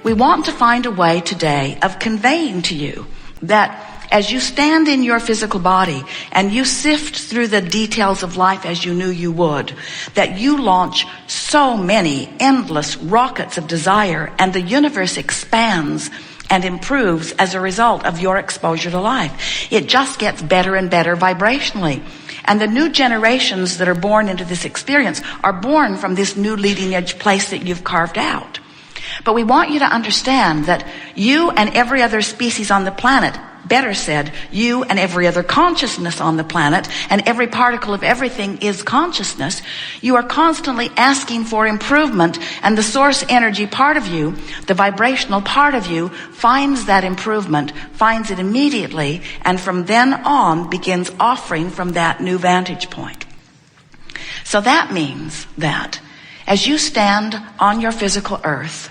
we want to find a way today of conveying to you that as you stand in your physical body and you sift through the details of life as you knew you would, that you launch so many endless rockets of desire, and the universe expands and improves as a result of your exposure to life. It just gets better and better vibrationally. And the new generations that are born into this experience are born from this new leading edge place that you've carved out. But we want you to understand that you and every other species on the planet, better said, you and every other consciousness on the planet, and every particle of everything is consciousness, you are constantly asking for improvement, and the source energy part of you, the vibrational part of you, finds that improvement, finds it immediately, and from then on begins offering from that new vantage point. So that means that as you stand on your physical earth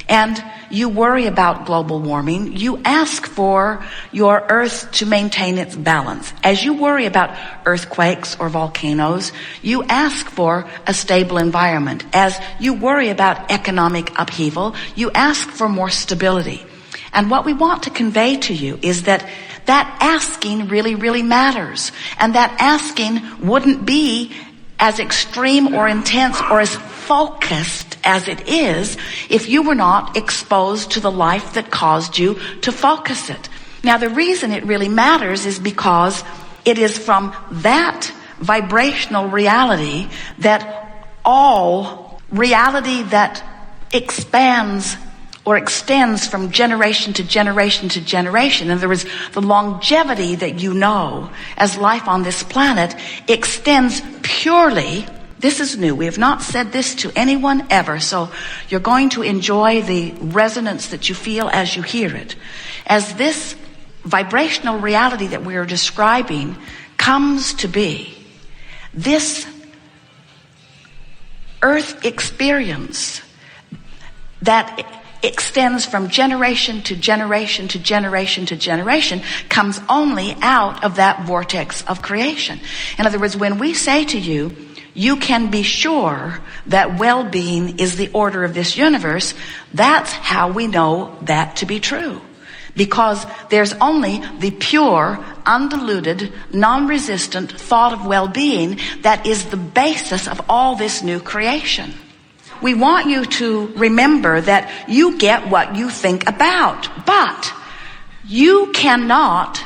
and you worry about global warming, you ask for your earth to maintain its balance. As you worry about earthquakes or volcanoes, you ask for a stable environment. As you worry about economic upheaval, you ask for more stability. And what we want to convey to you is that asking really, really matters. And that asking wouldn't be as extreme or intense or as focused as it is if you were not exposed to the life that caused you to focus it. Now, the reason it really matters is because it is from that vibrational reality that all reality that expands or extends from generation to generation to generation. And there is the longevity that you know as life on this planet extends purely. This is new. We have not said this to anyone ever. So you're going to enjoy the resonance that you feel as you hear it. As this vibrational reality that we are describing comes to be, this earth experience that extends from generation to generation to generation to generation comes only out of that vortex of creation. In other words, when we say to you, you can be sure that well-being is the order of this universe, that's how we know that to be true. Because there's only the pure, undiluted, non-resistant thought of well-being that is the basis of all this new creation. We want you to remember that you get what you think about, but you cannot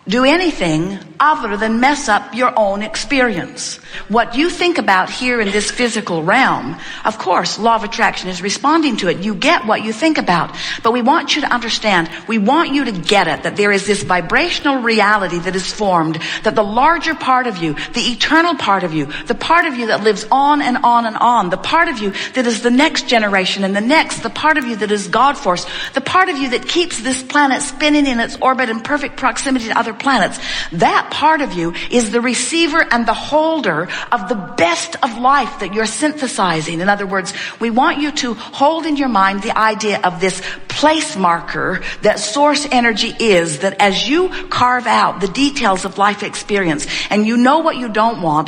do anything other than mess up your own experience. What you think about here in this physical realm, of course, law of attraction is responding to it. You get what you think about. But we want you to understand, we want you to get it, that there is this vibrational reality that is formed, that the larger part of you, the eternal part of you, the part of you that lives on and on and on, the part of you that is the next generation and the next, the part of you that is God force, the part of you that keeps this planet spinning in its orbit in perfect proximity to other planets, that part of you is the receiver and the holder of the best of life that you're synthesizing. In other words, we want you to hold in your mind the idea of this place marker that source energy is, that as you carve out the details of life experience and you know what you don't want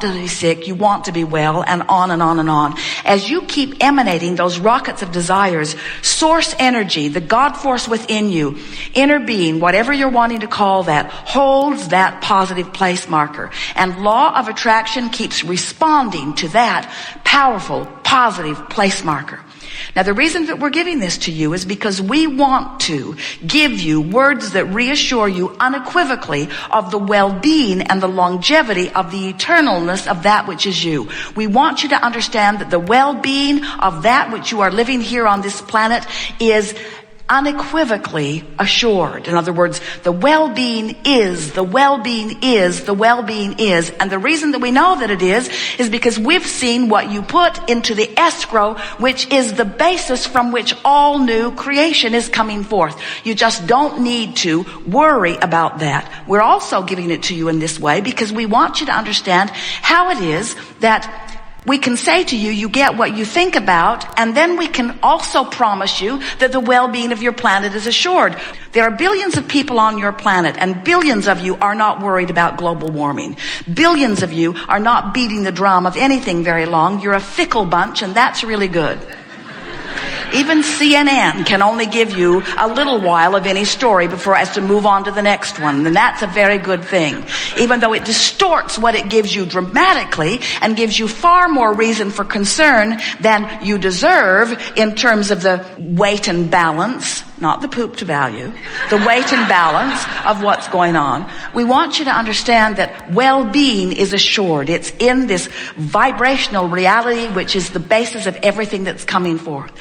to be sick, you want to be well, and on and on and on. As you keep emanating those rockets of desires, source energy, the God force within you, inner being, whatever you're wanting to call that, holds that positive place marker. And law of attraction keeps responding to that powerful, positive place marker. Now, the reason that we're giving this to you is because we want to give you words that reassure you unequivocally of the well-being and the longevity of the eternalness of that which is you. We want you to understand that the well-being of that which you are living here on this planet is unequivocally assured. In other words, the well-being is, the well-being is, the well-being is. And the reason that we know that it is because we've seen what you put into the escrow, which is the basis from which all new creation is coming forth. You just don't need to worry about that. We're also giving it to you in this way because we want you to understand how it is that we can say to you, you get what you think about, and then we can also promise you that the well-being of your planet is assured. There are billions of people on your planet, and billions of you are not worried about global warming. Billions of you are not beating the drum of anything very long. You're a fickle bunch, and that's really good. Even CNN can only give you a little while of any story before it has to move on to the next one. And that's a very good thing. Even though it distorts what it gives you dramatically and gives you far more reason for concern than you deserve in terms of the weight and balance, not the poop to value, the weight and balance of what's going on. We want you to understand that well-being is assured. It's in this vibrational reality, which is the basis of everything that's coming forth.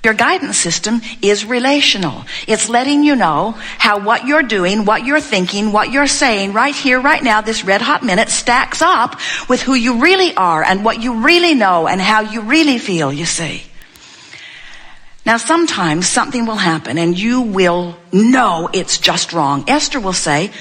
Your guidance system is relational. It's letting you know how what you're doing, what you're thinking, what you're saying right here, right now, this red hot minute stacks up with who you really are and what you really know and how you really feel, you see. Now, sometimes something will happen and you will know it's just wrong. Esther will say,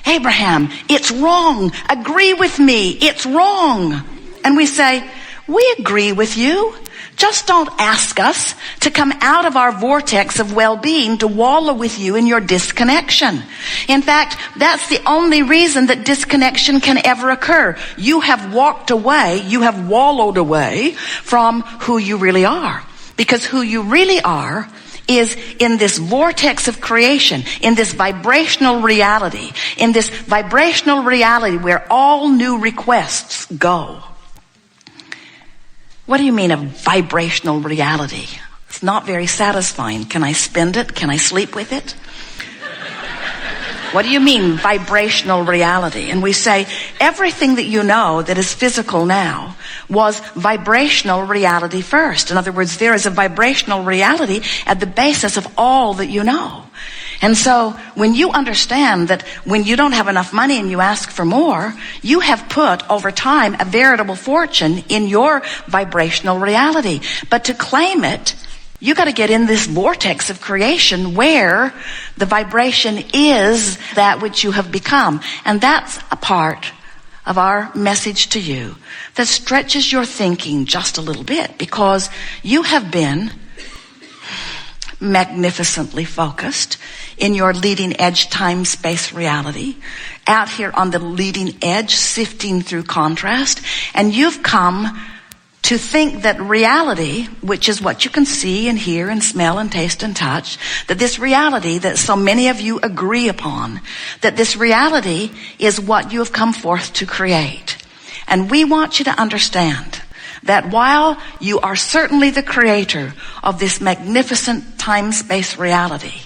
Abraham, it's wrong. Agree with me. It's wrong. And we say, we agree with you. Just don't ask us to come out of our vortex of well-being to wallow with you in your disconnection. In fact, that's the only reason that disconnection can ever occur. You have walked away, you have wallowed away from who you really are. Because who you really are is in this vortex of creation, in this vibrational reality, where all new requests go. What do you mean a vibrational reality? It's not very satisfying. Can I spend it? Can I sleep with it? What do you mean vibrational reality? And we say everything that you know that is physical now was vibrational reality first. In other words, there is a vibrational reality at the basis of all that you know. And so when you understand that when you don't have enough money and you ask for more, you have put over time a veritable fortune in your vibrational reality. But to claim it, you got to get in this vortex of creation where the vibration is that which you have become. And that's a part of our message to you that stretches your thinking just a little bit, because you have been magnificently focused in your leading edge time-space reality, out here on the leading edge, sifting through contrast, and you've come to think that reality, which is what you can see and hear and smell and taste and touch, that this reality that so many of you agree upon, that this reality is what you have come forth to create. And we want you to understand that while you are certainly the creator of this magnificent time-space reality,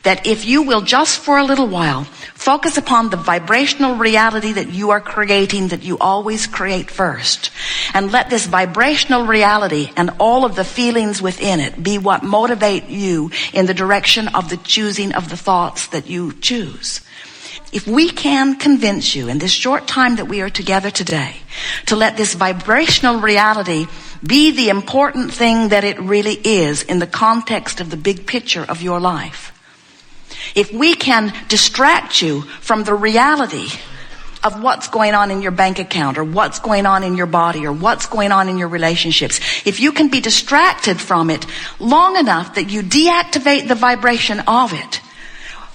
that if you will just for a little while focus upon the vibrational reality that you are creating, that you always create first, and let this vibrational reality and all of the feelings within it be what motivate you in the direction of the choosing of the thoughts that you choose. If we can convince you in this short time that we are together today to let this vibrational reality be the important thing that it really is in the context of the big picture of your life, if we can distract you from the reality of what's going on in your bank account or what's going on in your body or what's going on in your relationships, if you can be distracted from it long enough that you deactivate the vibration of it,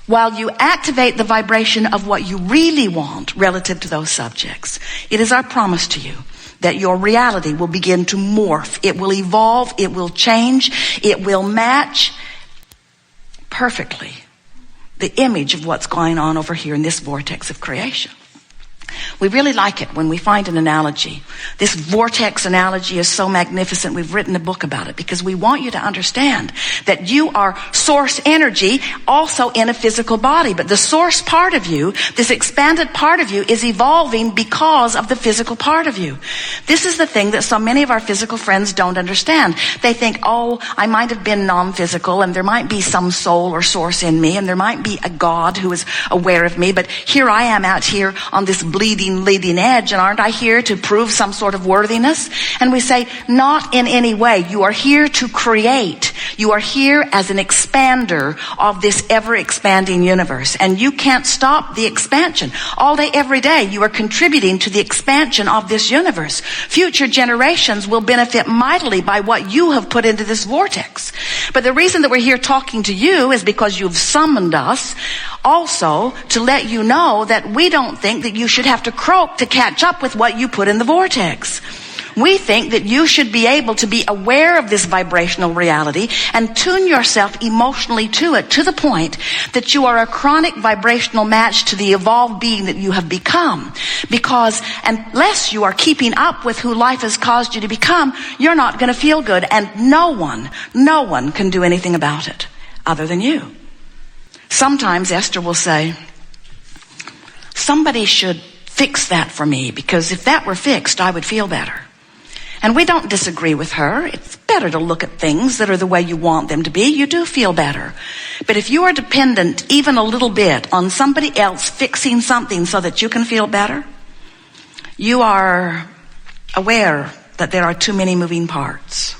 while you activate the vibration of what you really want relative to those subjects, it is our promise to you that your reality will begin to morph. It will evolve. It will change. It will match perfectly the image of what's going on over here in this vortex of creation. We really like it when we find an analogy. This vortex analogy is so magnificent. We've written a book about it because we want you to understand that you are source energy also in a physical body. But the source part of you, this expanded part of you, is evolving because of the physical part of you. This is the thing that so many of our physical friends don't understand. They think, oh, I might have been non-physical and there might be some soul or source in me and there might be a God who is aware of me, but here I am out here on this bleeding leading edge, and aren't I here to prove some sort of worthiness? And we say, not in any way. You are here to create. You are here as an expander of this ever-expanding universe, and you can't stop the expansion. All day, every day, you are contributing to the expansion of this universe. Future generations will benefit mightily by what you have put into this vortex. But the reason that we're here talking to you is because you've summoned us also to let you know that we don't think that you should have to croak to catch up with what you put in the vortex. We think that you should be able to be aware of this vibrational reality and tune yourself emotionally to it, to the point that you are a chronic vibrational match to the evolved being that you have become. Because unless you are keeping up with who life has caused you to become, you're not going to feel good, and no one can do anything about it other than you. Sometimes Esther will say, somebody should fix that for me, because if that were fixed, I would feel better. And we don't disagree with her. It's better to look at things that are the way you want them to be. You do feel better. But if you are dependent even a little bit on somebody else fixing something so that you can feel better, you are aware that there are too many moving parts.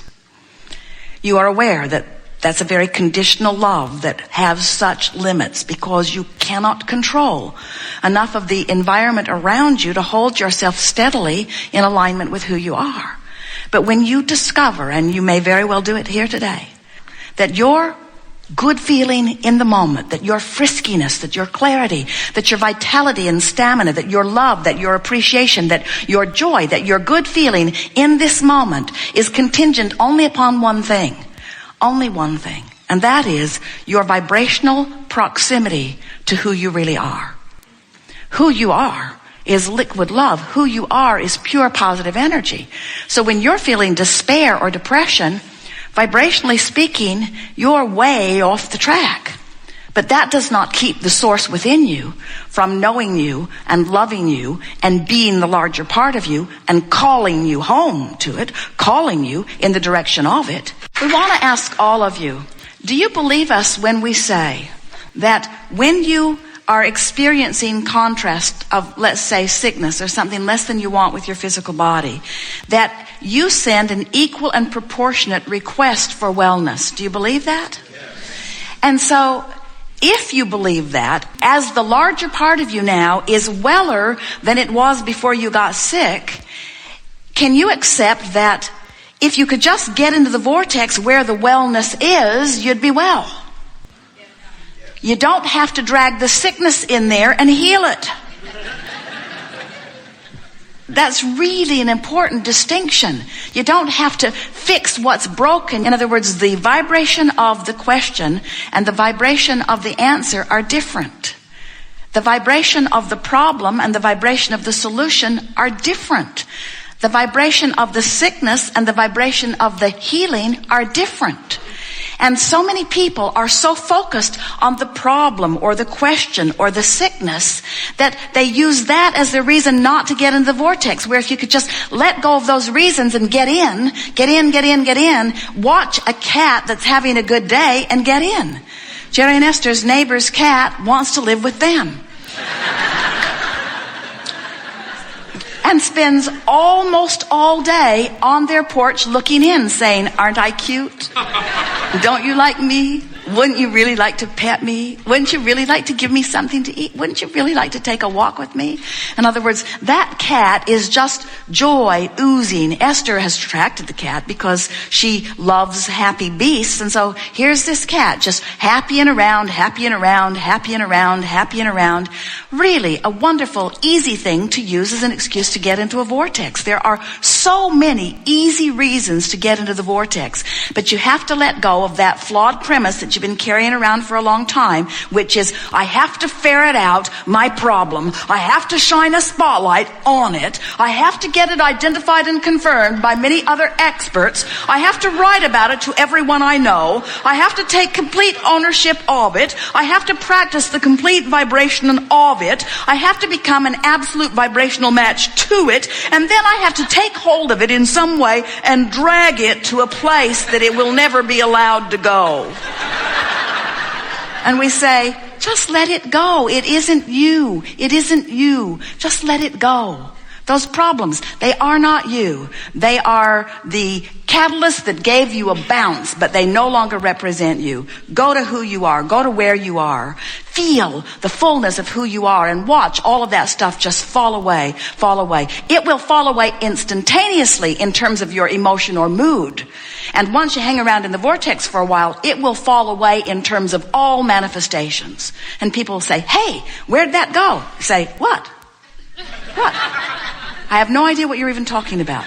You are aware that that's a very conditional love that has such limits, because you cannot control enough of the environment around you to hold yourself steadily in alignment with who you are. But when you discover, and you may very well do it here today, that your good feeling in the moment, that your friskiness, that your clarity, that your vitality and stamina, that your love, that your appreciation, that your joy, that your good feeling in this moment is contingent only upon one thing. Only one thing. And that is your vibrational proximity to who you really are. Who you are is liquid love. Who you are is pure positive energy. So when you're feeling despair or depression, vibrationally speaking, you're way off the track. But that does not keep the source within you from knowing you and loving you and being the larger part of you and calling you home to it, calling you in the direction of it. We want to ask all of you, do you believe us when we say that when you are experiencing contrast of, let's say, sickness or something less than you want with your physical body, that you send an equal and proportionate request for wellness? Do you believe that? Yes. And so, if you believe that, as the larger part of you now is weller than it was before you got sick, can you accept that if you could just get into the vortex where the wellness is, you'd be well? You don't have to drag the sickness in there and heal it. That's really an important distinction. You don't have to fix what's broken. In other words, the vibration of the question and the vibration of the answer are different. The vibration of the problem and the vibration of the solution are different. The vibration of the sickness and the vibration of the healing are different. And so many people are so focused on the problem or the question or the sickness that they use that as their reason not to get into the vortex, where if you could just let go of those reasons and get in, watch a cat that's having a good day and get in. Jerry and Esther's neighbor's cat wants to live with them. And spends almost all day on their porch looking in, saying, aren't I cute? Don't you like me? Wouldn't you really like to pet me? Wouldn't you really like to give me something to eat? Wouldn't you really like to take a walk with me? In other words, that cat is just joy oozing. Esther has attracted the cat because she loves happy beasts. And so here's this cat just happy and around. Really a wonderful, easy thing to use as an excuse to get into a vortex. There are so many easy reasons to get into the vortex, but you have to let go of that flawed premise that you've been carrying around for a long time, which is, I have to ferret out my problem. I have to shine a spotlight on it. I have to get it identified and confirmed by many other experts. I have to write about it to everyone I know. I have to take complete ownership of it. I have to practice the complete vibration of it. I have to become an absolute vibrational match to it. And then I have to take hold of it in some way and drag it to a place that it will never be allowed to go. And we say, just let it go. It isn't you. It isn't you. Just let it go. Those problems, they are not you. They are the catalyst that gave you a bounce, but they no longer represent you. Go to who you are. Go to where you are. Feel the fullness of who you are and watch all of that stuff just fall away, fall away. It will fall away instantaneously in terms of your emotion or mood. And once you hang around in the vortex for a while, it will fall away in terms of all manifestations. And people will say, hey, where'd that go? You say, what? What? I have no idea what you're even talking about.